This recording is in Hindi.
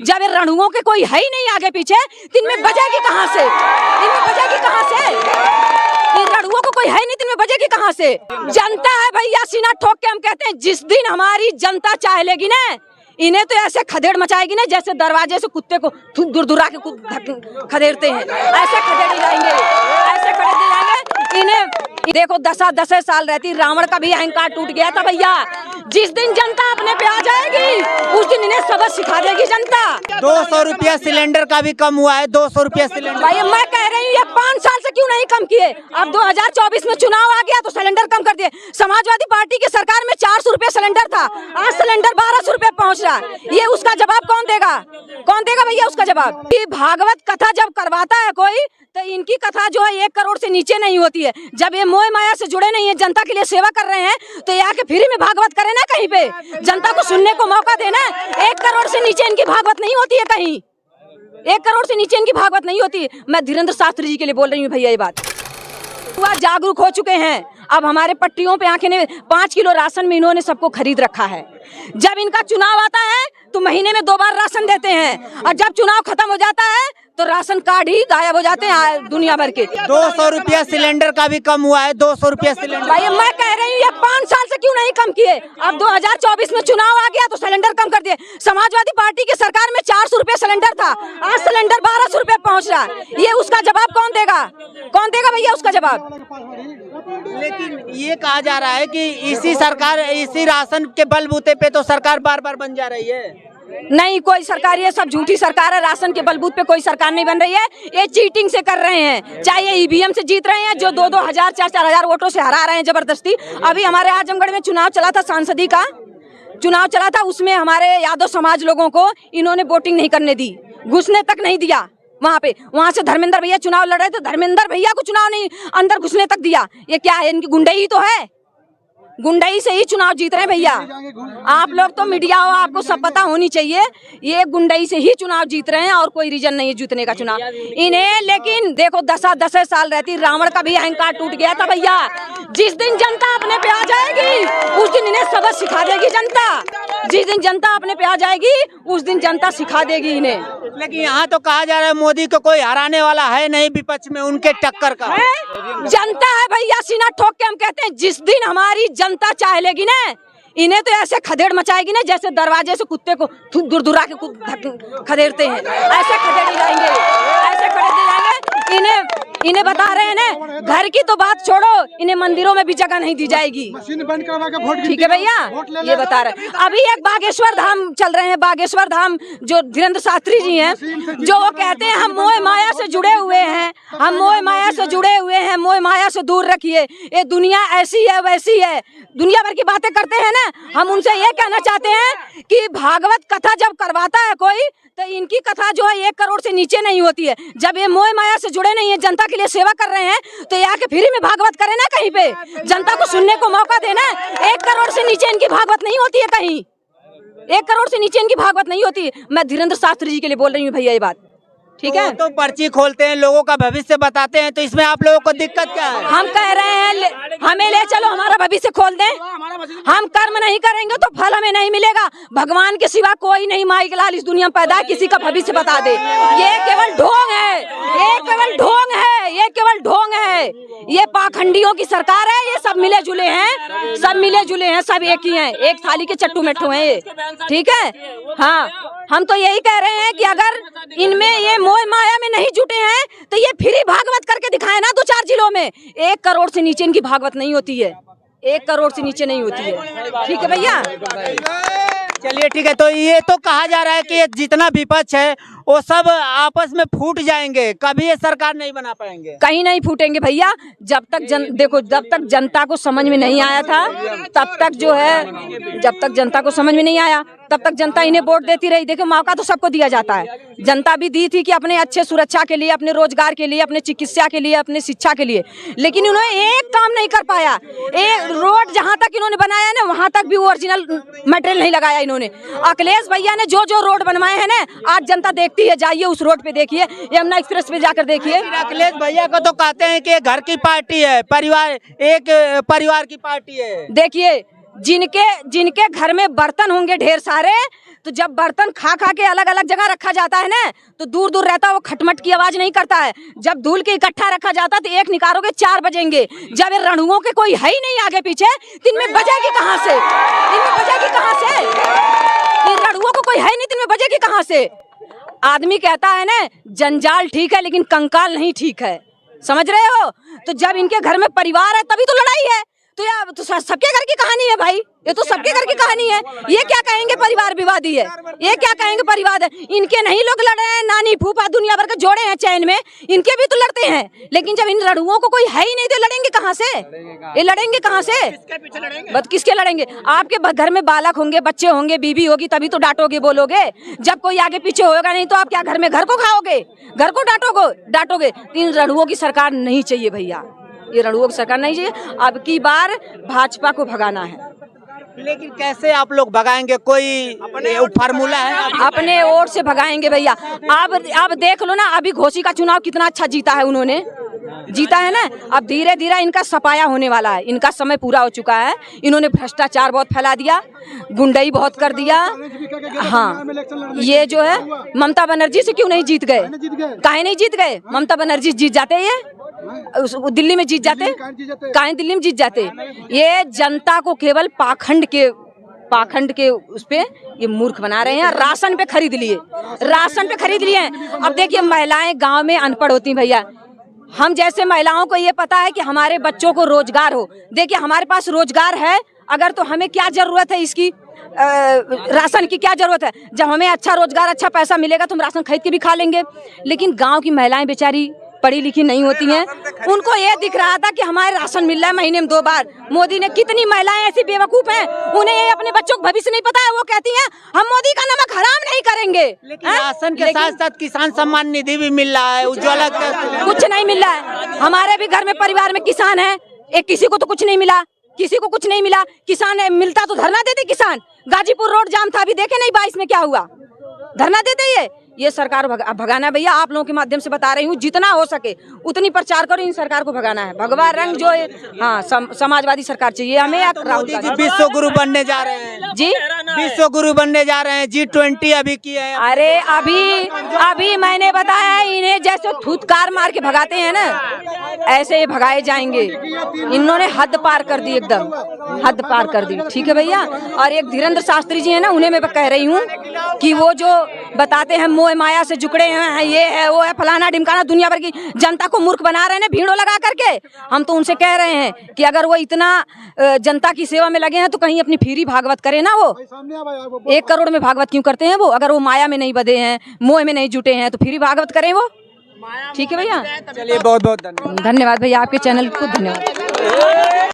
जब ये रणुओं के कोई है ही नहीं आगे पीछे तो इनमें बजेगी कहाँ से? इनमें बजेगी कहाँ से? इन रणुओं को कोई है नहीं तो इनमें बजेगी कहाँ से? जनता है भैया, सीना ठोक के हम कहते हैं, जिस दिन हमारी जनता चाह लेगी ना, इन्हें तो ऐसे खदेड़ मचाएगी ना जैसे दरवाजे से कुत्ते को दुरदुरा के खदेड़ते हैं, ऐसे खदेड़ जाएंगे, ऐसे खदेड़ जाएंगे इन्हें। देखो 10 साल रहती, रावण का भी अहंकार टूट गया था भैया। जिस दिन जनता अपने पे आ जाएगी उस दिन इन्हें सबक सिखा देगी जनता। 200 रुपया सिलेंडर का भी कम हुआ है, 200 रुपया सिलेंडर। भाई मैं कह रही हूँ ये 5 साल से क्यों नहीं कम किए? अब 2024 में चुनाव आ गया तो सिलेंडर कम कर दिए। समाजवादी पार्टी की सरकार में 400 रुपये सिलेंडर था, आज सिलेंडर 1200 रुपये पहुँच रहा है। ये उसका जवाब कौन देगा? कौन देगा भैया उसका जवाब? कि भागवत कथा जब करवाता है कोई तो इनकी कथा जो है 1 करोड़ से नीचे नहीं होती है। जब ये मोह माया से जुड़े नहीं है, जनता के लिए सेवा कर रहे हैं, तो ये आके फ्री में भागवत करे ना, कहीं पे जनता को सुनने को मौका देना। 1 करोड़ से नीचे इनकी भागवत नहीं होती है, कहीं 1 करोड़ से नीचे इनकी भागवत नहीं होती। मैं धीरेन्द्र शास्त्री जी के लिए बोल रही हूँ भैया, ये बात हुआ जागरूक हो चुके हैं। अब हमारे पट्टियों पे आंखें ने 5 किलो राशन में इन्होंने सबको खरीद रखा है। जब इनका चुनाव आता है तो महीने में 2 बार राशन देते हैं, और जब चुनाव खत्म हो जाता है तो राशन कार्ड ही गायब हो जाते हैं दुनिया भर के। 200 रुपया सिलेंडर का भी कम हुआ है, 200 रुपया सिलेंडर। भाई मैं कह रही हूँ ये 5 साल से क्यों नहीं कम किए? अब 2024 में चुनाव आ गया तो सिलेंडर कम कर दिए। समाजवादी पार्टी की सरकार में 400 रुपये सिलेंडर था, आज सिलेंडर 1200 रुपये पहुँच रहा है। ये उसका जवाब कौन देगा? कौन देगा भैया उसका जवाब? लेकिन ये कहा जा रहा है कि इसी सरकार, इसी राशन के बलबूते पे तो सरकार बार बार बन जा रही है। नहीं, कोई सरकार, ये सब झूठी सरकार है। राशन के बलबूत पे कोई सरकार नहीं बन रही है, ये चीटिंग से कर रहे हैं। चाहे ये ईवीएम से जीत रहे हैं, जो 2-2 हजार 4-4 हजार वोटों से हरा रहे हैं जबरदस्ती। अभी हमारे आजमगढ़ में चुनाव चला था, सांसदी का चुनाव चला था, उसमें हमारे यादव समाज लोगों को इन्होंने वोटिंग नहीं करने दी, घुसने तक नहीं दिया वहाँ पे। वहाँ से धर्मेंद्र भैया चुनाव लड़ रहे थे, धर्मेंद्र भैया को चुनाव नहीं अंदर घुसने तक दिया। ये क्या है? इनकी गुंडई तो है, गुंडई से ही चुनाव जीत रहे हैं भैया। आप लोग तो मीडिया हो, आपको सब पता होनी चाहिए। ये गुंडई से ही चुनाव जीत रहे हैं और कोई रीजन नहीं है जीतने का चुनाव इन्हें। लेकिन देखो 10 साल रहती, रावण का भी अहंकार टूट गया था भैया। जिस दिन जनता अपने पे आ जाएगी उस दिन इन्हें सबक सिखा देगी जनता। जिस दिन जनता अपने पे आ जाएगी उस दिन जनता सिखा देगी इन्हें। लेकिन यहाँ तो कहा जा रहा है मोदी को कोई हराने वाला है नहीं विपक्ष में, उनके टक्कर का है जनता है भैया, सीना ठोक के हम कहते हैं, जिस दिन हमारी जनता चाह लेगी ना, इन्हें तो ऐसे खदेड़ मचाएगी ना जैसे दरवाजे से कुत्ते को दुरदुरा के खदेड़ते हैं, ऐसे खदेड़ जाएंगे, ऐसे खदेड़ जाएंगे। इन्हें बता रहे हैं ना, घर की तो बात छोड़ो, इन्हें मंदिरों में भी जगह नहीं दी जाएगी। ठीक है भैया, ये बता रहे हैं। अभी एक बागेश्वर धाम चल रहे हैं, बागेश्वर धाम जो धीरेन्द्र शास्त्री जी हैं, जो वो कहते हैं हम मोह माया से जुड़े हुए हैं, हम मोह माया से जुड़े हुए हैं, मोह माया से दूर रखिए, ये दुनिया ऐसी है वैसी है, दुनिया भर की बातें करते हैं ना। हम उनसे ये कहना चाहते हैं कि भागवत कथा जब करवाता है कोई तो इनकी कथा जो है 1 करोड़ से नीचे नहीं होती है। जब ये मोह माया से जुड़े नहीं है, जनता के लिए सेवा कर रहे हैं, तो ये आके फ्री में भागवत करे ना, कहीं पे जनता को सुनने को मौका देना। 1 करोड़ से नीचे इनकी भागवत नहीं होती है, कहीं 1 करोड़ से नीचे इनकी भागवत नहीं होती। मैं धीरेन्द्र शास्त्री जी के लिए बोल रही हूँ भैया, ये बात ठीक है। तो पर्ची खोलते हैं, लोगों का भविष्य बताते हैं, तो इसमें आप लोगों को दिक्कत क्या है? हम कह रहे हैं हमें ले चलो, हमारा भविष्य खोल दें। हम कर्म नहीं करेंगे तो फल हमें नहीं मिलेगा। भगवान के सिवा कोई नहीं माई लाल इस दुनिया में पैदा किसी का भविष्य बता दे, ये केवल ढोंग है, ये केवल ढोंग है, ये केवल ढोंग है। ये पाखंडियों की सरकार है, ये सब मिले जुले हैं, सब मिले जुले हैं, सब एक ही हैं, एक थाली के चट्टू मेट्टू हैं ये, ठीक है। हाँ, हम तो यही कह रहे हैं कि अगर इनमें ये मोह माया में नहीं जुटे हैं तो ये फ्री भागवत करके दिखाए ना 2-4 जिलों में। 1 करोड़ से नीचे इनकी भागवत नहीं होती है, 1 करोड़ से नीचे नहीं होती है, ठीक है भैया। चलिए ठीक है। तो ये तो कहा जा रहा है कि जितना विपक्ष है वो सब आपस में फूट जाएंगे, कभी ये सरकार नहीं बना पाएंगे। कहीं नहीं फूटेंगे भैया। जब तक देखो, जब तक जनता को समझ में नहीं आया था तब तक जो है, जब तक जनता को समझ में नहीं आया तब तक जनता इन्हें वोट देती रही। देखो मौका तो सबको दिया जाता है, जनता भी दी थी कि अपने अच्छे सुरक्षा के लिए, अपने रोजगार के लिए, अपने चिकित्सा के लिए, अपने शिक्षा के लिए, लेकिन उन्होंने एक काम नहीं कर पाया। एक रोड जहाँ तक इन्होंने बनाया ना, वहाँ तक भी ओरिजिनल मटेरियल नहीं लगाया इन्होंने। अखिलेश भैया ने जो जो रोड बनवाए हैं ना, आज जनता देखती है, जाइए उस रोड पे देखिए, यमुना एक्सप्रेस पे जाकर देखिए। अखिलेश भैया को तो कहते हैं कि घर की पार्टी है, परिवार, एक परिवार की पार्टी है। देखिए जिनके घर में बर्तन होंगे ढेर सारे, तो जब बर्तन खा खा के अलग अलग जगह रखा जाता है ना, तो दूर दूर रहता है, वो खटमट की आवाज नहीं करता है। जब धूल के इकट्ठा रखा जाता है तो एक निकालोगे 4 बजेंगे। जब ये रणुओं के कोई है ही नहीं आगे पीछे, तो इनमें बजेगी कहाँ से? इनमें बजेगी कहाँ से? इन रणुओं को कोई है नहीं, इनमें बजेगी कहाँ से? आदमी कहता है ना, जंजाल ठीक है लेकिन कंकाल नहीं ठीक है, समझ रहे हो? तो जब इनके घर में परिवार है तभी तो लड़ाई है। तो यार तो सबके घर की कहानी है भाई, ये तो सबके घर की कहानी है। ये क्या कहेंगे परिवार विवादी है, ये क्या कहेंगे परिवार है? इनके नहीं लोग लड़ रहे हैं, नानी फूफा दुनिया भर के जोड़े हैं चैन में, इनके भी तो लड़ते हैं। लेकिन जब इन लड़ुओं को कोई है ही नहीं तो लड़ेंगे कहाँ से? ये लड़ेंगे कहाँ से? बस किसके लड़ेंगे? आपके घर में बालक होंगे, बच्चे होंगे, बीबी होगी, तभी तो डांटोगे बोलोगे। जब कोई आगे पीछे होगा नहीं तो आप क्या घर में घर को खाओगे, घर को डांटोगे? इन लड़ुओं की सरकार नहीं चाहिए भैया, ये रणुओं की सरकार नहीं चाहिए। अब की बार भाजपा को भगाना है। लेकिन कैसे आप लोग भगाएंगे? कोई फार्मूला है? अपने वोट से भगाएंगे भैया। अब देख लो ना, अभी घोसी का चुनाव कितना अच्छा जीता है, उन्होंने जीता है ना। अब धीरे धीरे इनका सफाया होने वाला है, इनका समय पूरा हो चुका है। इन्होंने भ्रष्टाचार बहुत फैला दिया, गुंडई बहुत कर दिया। हाँ, ये जो है ममता बनर्जी से क्यों नहीं जीत गए? काहे नहीं जीत गए? ममता बनर्जी जीत जाते, ये दिल्ली में जीत जाते, काहे दिल्ली में जीत जाते? ये जनता को केवल पाखंड के उस पे ये मूर्ख बना रहे हैं। राशन पे खरीद लिए। अब देखिए, महिलाएं गांव में अनपढ़ होती भैया। हम जैसे महिलाओं को ये पता है कि हमारे बच्चों को रोजगार हो। देखिए, हमारे पास रोजगार है अगर, तो हमें क्या जरूरत है इसकी? राशन की क्या जरूरत है? जब हमें अच्छा रोजगार, अच्छा पैसा मिलेगा तो हम राशन खरीद के भी खा लेंगे। लेकिन गांव की महिलाएं बेचारी पढ़ी लिखी नहीं होती हैं, उनको ये दिख रहा था कि हमारे राशन मिल रहा है महीने में 2 बार। मोदी ने, कितनी महिलाएं ऐसी बेवकूफ हैं, उन्हें ये अपने बच्चों को भविष्य नहीं पता है। वो कहती हैं हम मोदी का नमक हराम नहीं करेंगे। लेकिन राशन के साथ साथ किसान सम्मान निधि भी मिल रहा है, उज्ज्वला कुछ नहीं मिल रहा है। हमारे भी घर में परिवार में किसान है, एक किसी को तो कुछ नहीं मिला, किसी को कुछ नहीं मिला। किसान मिलता तो धरना देते किसान। गाजीपुर रोड जाम था, अभी देखे नहीं 22 में क्या हुआ, धरना देते। ये सरकार भगाना भैया, आप लोगों के माध्यम से बता रही हूँ, जितना हो सके उतनी प्रचार करो, इन सरकार को भगाना है। भगवा रंग जो है, हाँ, समाजवादी सरकार चाहिए हमें। राहुल जी विश्व गुरु बनने जा रहे हैं जी, विश्व गुरु बनने जा रहे हैं। G20 अभी किए हैं। अरे अभी मैंने बताया, इन्हें जैसे थूथकार मार के भगाते हैं ना, ऐसे ये भगाए जाएंगे। इन्होंने हद पार कर दी, एकदम हद पार कर दी। ठीक है भैया। और एक धीरेन्द्र शास्त्री जी है ना, उन्हें मैं कह रही हूँ कि वो जो बताते हैं मोह माया से जुकड़े हैं, ये है वो है, फलाना ढिमकाना, दुनिया भर की जनता को मूर्ख बना रहे हैं भीड़ों लगा करके। हम तो उनसे कह रहे हैं कि अगर वो इतना जनता की सेवा में लगे हैं तो कहीं अपनी फ्री भागवत करे ना। वो 1 करोड़ में भागवत क्यों करते हैं? वो अगर वो माया में नहीं बधे हैं, मोह में नहीं जुटे हैं, तो फ्री भागवत करें वो। ठीक है भैया, चलिए बहुत बहुत धन्यवाद भैया, आपके चैनल को धन्यवाद।